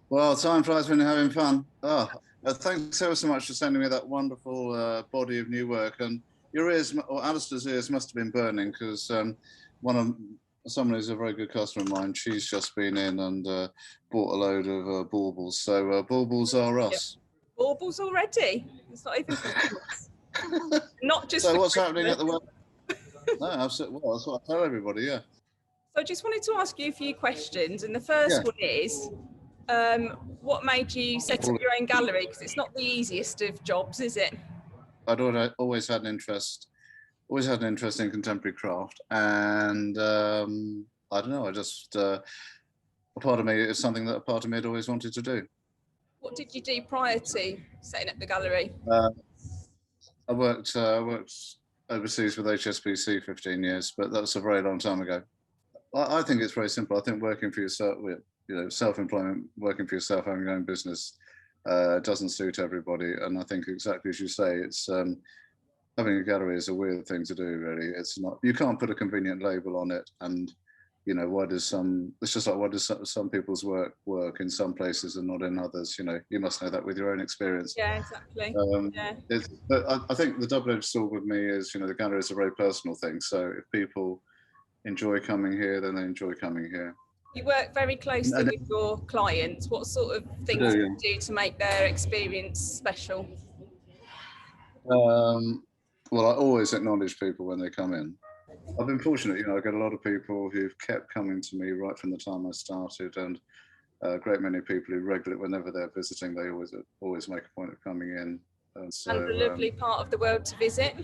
Well, time flies when you're having fun. Thanks ever so much for sending me that wonderful body of new work. And your ears, or Allister's ears, must have been burning because one of someone who's a very good customer of mine, she's just been in and bought a load of baubles. So baubles are us. Baubles already? It's not even Christmas. Not just. So what's happening at the work? No, absolutely. Well, that's what I tell everybody. Yeah. So I just wanted to ask you a few questions, and the first one is, what made you set up your own gallery? Because it's not the easiest of jobs, is it? I'd always had an interest in contemporary craft, and I don't know, I just a part of me is something that a part of me had always wanted to do. What did you do prior to setting up the gallery? I worked overseas with HSBC 15 years, but that was a very long time ago. I think it's very simple. I think working for yourself, self-employment, working for yourself, having your own business, doesn't suit everybody. And I think exactly as you say, it's having a gallery is a weird thing to do, really. It's not, you can't put a convenient label on it. And, why does some people's work in some places and not in others? You must know that with your own experience. Yeah, exactly. But I think the double-edged sword with me is, the gallery is a very personal thing. So if people enjoy coming here, then they enjoy coming here. You work very closely with your clients. What sort of things do you do to make their experience special? Well, I always acknowledge people when they come in. I've been fortunate, I get a lot of people who've kept coming to me right from the time I started, and a great many people who regularly, whenever they're visiting, they always make a point of coming in. And so, and a lovely part of the world to visit.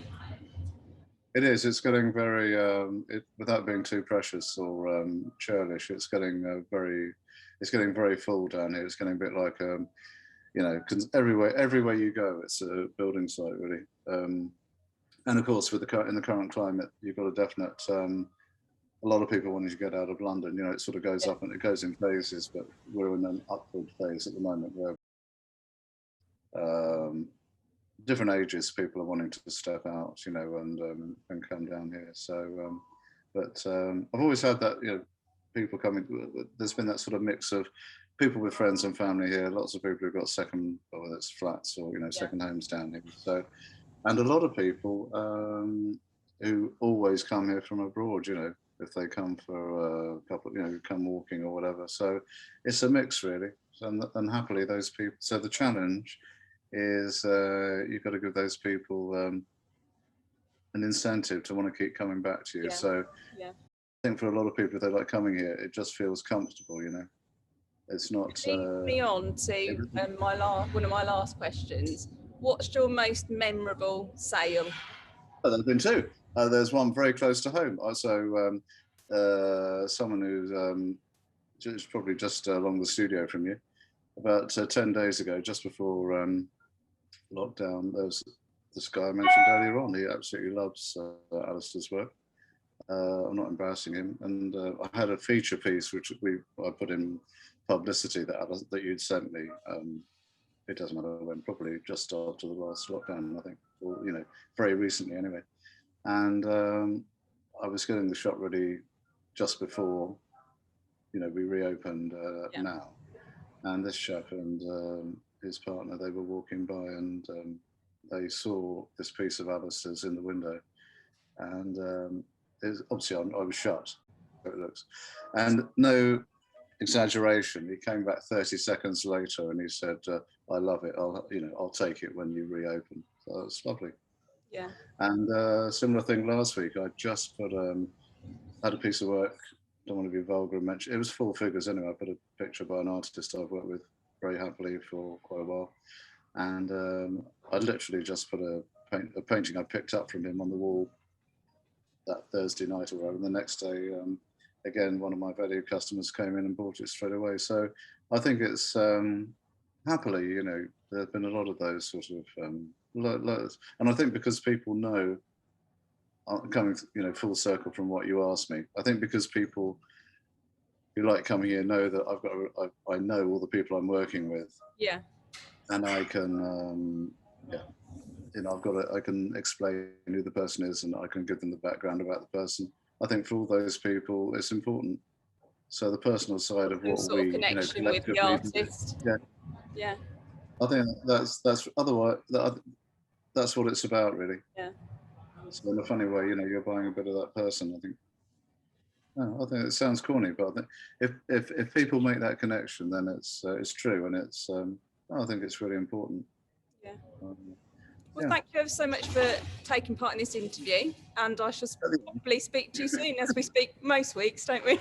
It is. It's getting very, without being too precious or churlish, it's getting very full down here. It's getting a bit like, everywhere you go, it's a building site, really. And of course, in the current climate, you've got a definite, a lot of people wanting to get out of London. It sort of goes up and it goes in phases, but we're in an upward phase at the moment where different ages people are wanting to step out, and come down here. So, I've always had that, people coming. There's been that sort of mix of people with friends and family here. Lots of people who've got second, whether it's flats or second homes down here. So, and a lot of people who always come here from abroad. If they come for a couple, come walking or whatever. So it's a mix, really. And happily, those people. So the challenge is you've got to give those people an incentive to want to keep coming back to you. So I think for a lot of people, if they like coming here, it just feels comfortable, It's not. Lead me on to one of my last questions. What's your most memorable sale? Oh, there have been two. There's one very close to home. Also, someone who's probably just along the studio from you. About 10 days ago, just before lockdown, there was this guy I mentioned earlier on. He absolutely loves Allister's work. I'm not embarrassing him. And I had a feature piece which I put in publicity that you'd sent me. It doesn't matter when, probably just after the last lockdown, I think, or very recently anyway. And I was getting the shop ready just before we reopened now. And this chap and his partner, they were walking by and they saw this piece of Allister's in the window. And obviously I was shut, it looks. And no exaggeration, he came back 30 seconds later and he said, I love it, I'll take it when you reopen. So it's lovely. Yeah. And similar thing last week, I just had a piece of work, don't want to be vulgar and mention, it was full figures anyway. I put a picture by an artist I've worked with very happily for quite a while. And I literally just put a painting I picked up from him on the wall that Thursday night or whatever. And the next day, again, one of my valued customers came in and bought it straight away. So I think it's happily, there have been a lot of those sort of, and I think because people know, coming, full circle from what you asked me, I think because people who like coming here know that I know all the people I'm working with. Yeah. And I can, I can explain who the person is and I can give them the background about the person. I think for all those people, it's important. So the personal side of what sort we, of connection with the collectively artist. do. Yeah. Yeah. I think that's otherwise that's what it's about, really. Yeah. So in a funny way, you're buying a bit of that person. I think it sounds corny, but I think if people make that connection, then it's true, and I think it's really important. Yeah. Well, yeah. Thank you ever so much for taking part in this interview, and I shall probably speak to you soon, as we speak most weeks, don't we?